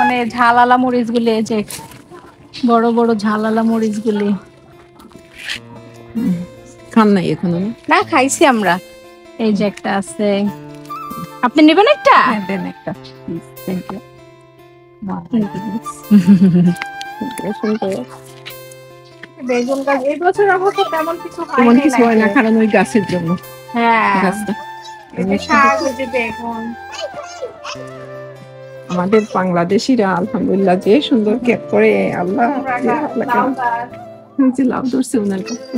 মানে ঝালালা মরিচগুলি, এই যে বড় বড় ঝালালা মরিচগুলি। খান নাই এখনো? না, খাইছি আমরা। এই যে একটা আছে, আপনি নেবেন একটা? দেন একটা। Thank you. বেগুন গাছ এই বছর অবশ্য তেমন কিছু তেমন কিছু হয় না, কারণ ওই গাছের জন্য। হ্যাঁ, গাছটা শাক, বেগুন। আমাদের বাংলাদেশিরা আলহামদুলিল্লাহ যে সুন্দর কেক করে, আল্লাহ লাউ ধরছে ওনার কাছে।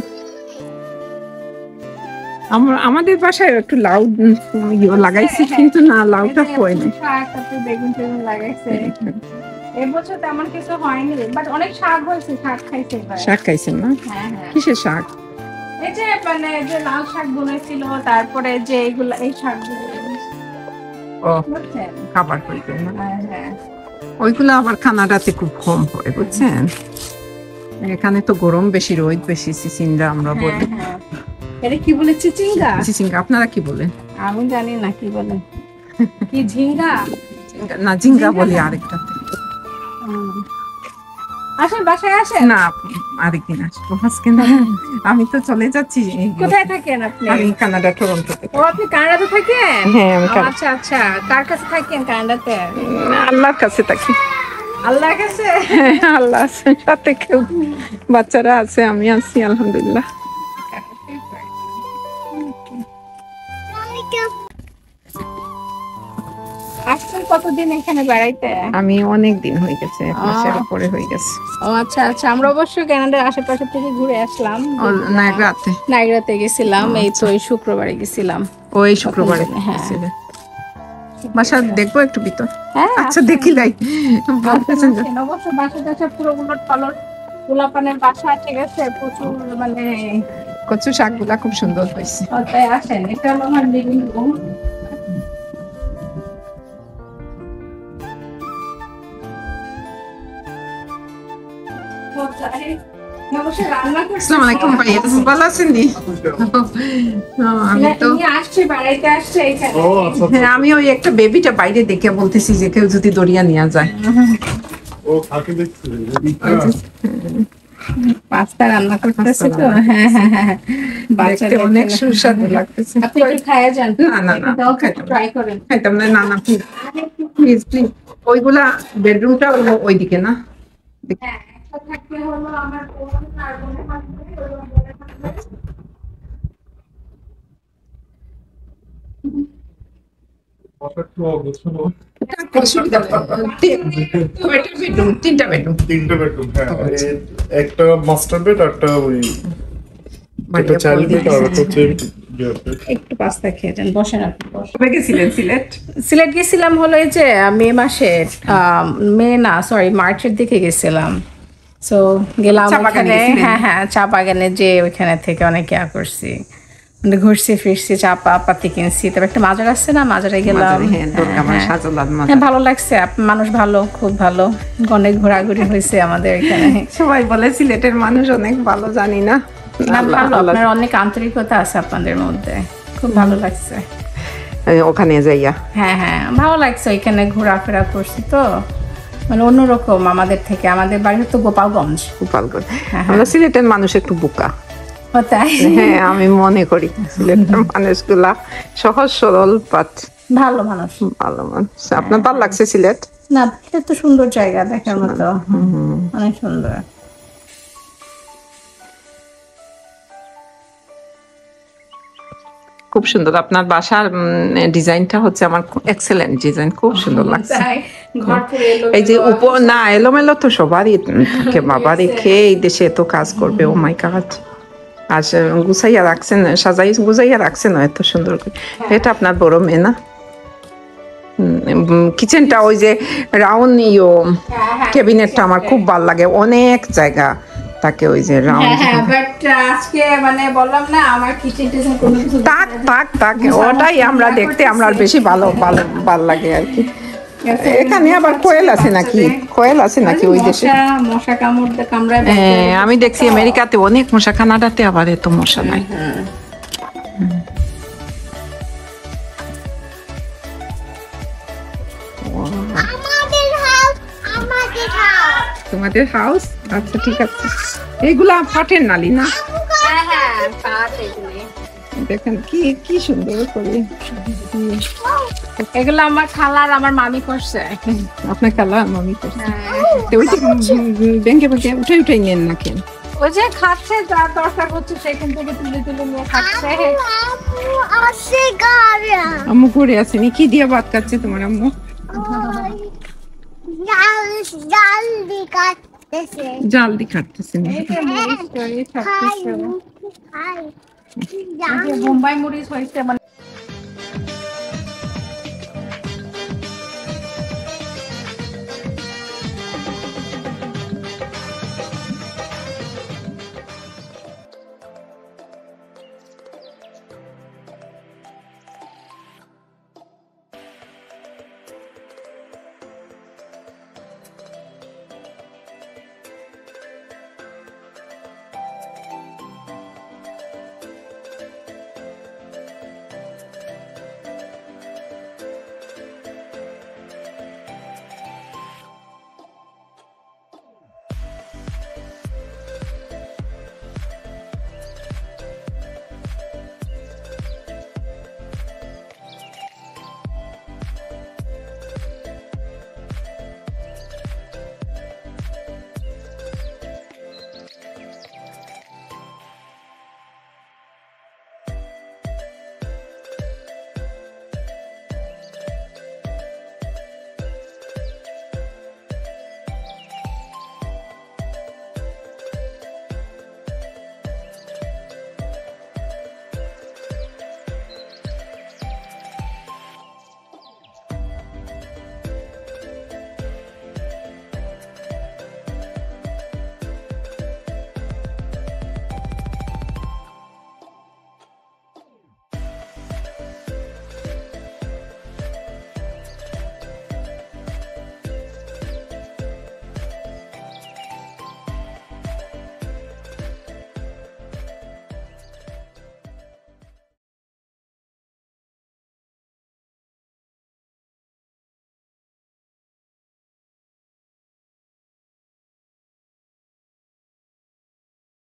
আমাদের বাসায় একটু লাউ লাগাইছি, কিন্তু না লাউটা হয় না। বেগুন টেগুন লাগাইছে, এবছর তেমন কিছু হয়নি, বাট অনেক শাক হয়েছে। শাক খাইছে, শাক খাইছেন না? কিসের শাক? এই যে মানে যে লাল শাক বলেছিল, তারপরে যে এইগুলা, এই শাকগুলো খাবার হইবে না, ওইগুলো আবার কানাডাতে খুব কম হয়, বুঝছেন? এখানে তো গরম বেশি, রোদ বেশি, চিচিঙ্গা আমরা বলি। এটা কি বলে? চিচিঙ্গা? চিচিঙ্গা আপনারা কি বলেন? আমি জানি না কি বলে। কি ঝিঙ্গা? না, ঝিঙ্গা বলি আরেকটা। আসেন, বাসায় আসেন। না, আরেকদিন আসবো, আজকে না। আমি তো চলে যাচ্ছি। কোথায় থাকেন আপনি? আমি কানাডা, টরন্টোতে। ও, আপনি কানাডাতে থাকেন? হ্যাঁ, আমি আচ্ছা আচ্ছা। কার কাছে থাকেন কানাডাতে? আল্লাহর কাছে থাকি। আল্লাহর কাছে? হ্যাঁ, আল্লাহ আছে, সাথে কেউ বাচ্চারা আছে, আমি আছি, আলহামদুলিল্লাহ। আসছেন কতদিন এখানে বেড়াইতে? আমি অনেক দিন হয়ে গেছে, এক মাসের উপরে হয়ে গেছে। ও আচ্ছা আচ্ছা। আমরা অবশ্য কানাডার আশেপাশে থেকে ঘুরে আসলাম। নাইগ্রাতে গেছিলাম, এই তো এই শুক্রবারে গেছিলাম। ওই শুক্রবারে? হ্যাঁ। বাসা দেখবো একটু ভিতর? আচ্ছা, দেখি লাই। অবশ্য বাসা পুরো উলট পালট, গোলাপানের বাসা, ঠিক আছে, প্রচুর মানে কচু শাকগুলা খুব সুন্দর হয়েছে। তাই আসেন, এটা হলো আমার লিভিং রুম। আসসালামু আলাইকুম ভাইয়া, ভালো আছেন? আমি ওই একটা বেবিটা বাইরে দেখে বলতেছি যে কেউ যদি দরিয়া নিয়ে যায়। পাস্তা রান্না করতেছে তো। হ্যাঁ হ্যাঁ হ্যাঁ, বাচ্চাদের অনেক সুস্বাদু লাগতেছে। আপনি একটু খাইয়া যান। না, ট্রাই করেন। খাইতাম না। না, প্লিজ প্লিজ। ওইগুলা বেডরুমটা ওইদিকে না? হ্যাঁ, একটা থাকতে হলো আমার বোন আর বোনের হাসবেন্ড। তিনটা বেডরুম। একটা মাস্টার বেড, একটা ওই চাইল্ড বেড, আর হচ্ছে একটু পাস্তা খেয়ে যান, বসেন আপনি। কবে গেছিলেন সিলেট? সিলেট গেছিলাম হলো এই যে মে মাসে, মার্চের দিকে গেছিলাম। সো গেলাম ওখানে। হ্যাঁ হ্যাঁ, চা বাগানে যে ওইখানে থেকে অনেক ইয়া করছি, মানে ঘুরছি ফিরছি, চা পাতি কিনছি। তবে একটা মাজার আছে না, মাজারে গেলাম। হ্যাঁ, ভালো লাগছে, মানুষ ভালো, খুব ভালো, অনেক ঘোরাঘুরি হয়েছে আমাদের এখানে। সবাই বলে সিলেটের মানুষ অনেক ভালো, জানি না। ভালো, আপনার অনেক আন্তরিকতা আছে আপনাদের মধ্যে, খুব ভালো লাগছে ওখানে যাইয়া। হ্যাঁ হ্যাঁ, ভালো লাগছে, ওইখানে ঘোরাফেরা করছি তো, মানে অন্যরকম আমাদের থেকে। আমাদের বাড়ি তো গোপালগঞ্জ। আমরা সিলেটের মানুষ একটু বোকা। হ্যাঁ, আমি মনে করি সিলেটের মানুষগুলা সহজ সরল, ভালো মানুষ। আপনার ভালো লাগছে সিলেট? না, এটা তো সুন্দর জায়গা, দেখার মতো, অনেক সুন্দর। খুব সুন্দর আপনার বাসার ডিজাইনটা হচ্ছে আমার এক্সেলেন্ট ডিজাইন, খুব সুন্দর লাগছে। এই যে উপর না এলোমেলো তো সবারই থাকে, বাবারই খেয়ে এই দেশে এত কাজ করবে, ও মাই গড। আর গুছাইয়া রাখছেন, গুছাইয়া রাখছেন এত সুন্দর করে। এটা আপনার বড় মেয়ে না? কিচেনটা ওই যে রাউন্ড ক্যাবিনেটটা আমার খুব ভালো লাগে, অনেক জায়গা থাকে ওই যে রাউন্ড। আজকে মানে বললাম না আমার কিচেন টিচেন কোনো কিছু থাক ওটাই আমরা দেখতে আমরা বেশি ভালো লাগে আর কি। এখানে আবার কোয়েল আছে নাকি ওই দেশে? মশা কামড়ায়। হ্যাঁ, আমি দেখছি আমেরিকাতে অনেক মশা, কানাডাতে আবার এত মশা নাই। তোমাদের হাউস? আচ্ছা ঠিক আছে। এগুলা ফাটের নালি না? দেখেন কি কি সুন্দর করে। এগুলো আমার খালার আমার মামি করছে। আপনার খালা মামি করছে। তো ওই ব্যাংকে উঠে নেন না কেন? ওই যে খাচ্ছে, যা দরকার হচ্ছে সেখান থেকে তুলে তুলে নিয়ে খাচ্ছে। আম্মু করে আসেনি, কি দিয়ে ভাত খাচ্ছে তোমার আম্মু? জাল দি কাটতেছে। বোম্বাই মরিচ হয়েছে মানে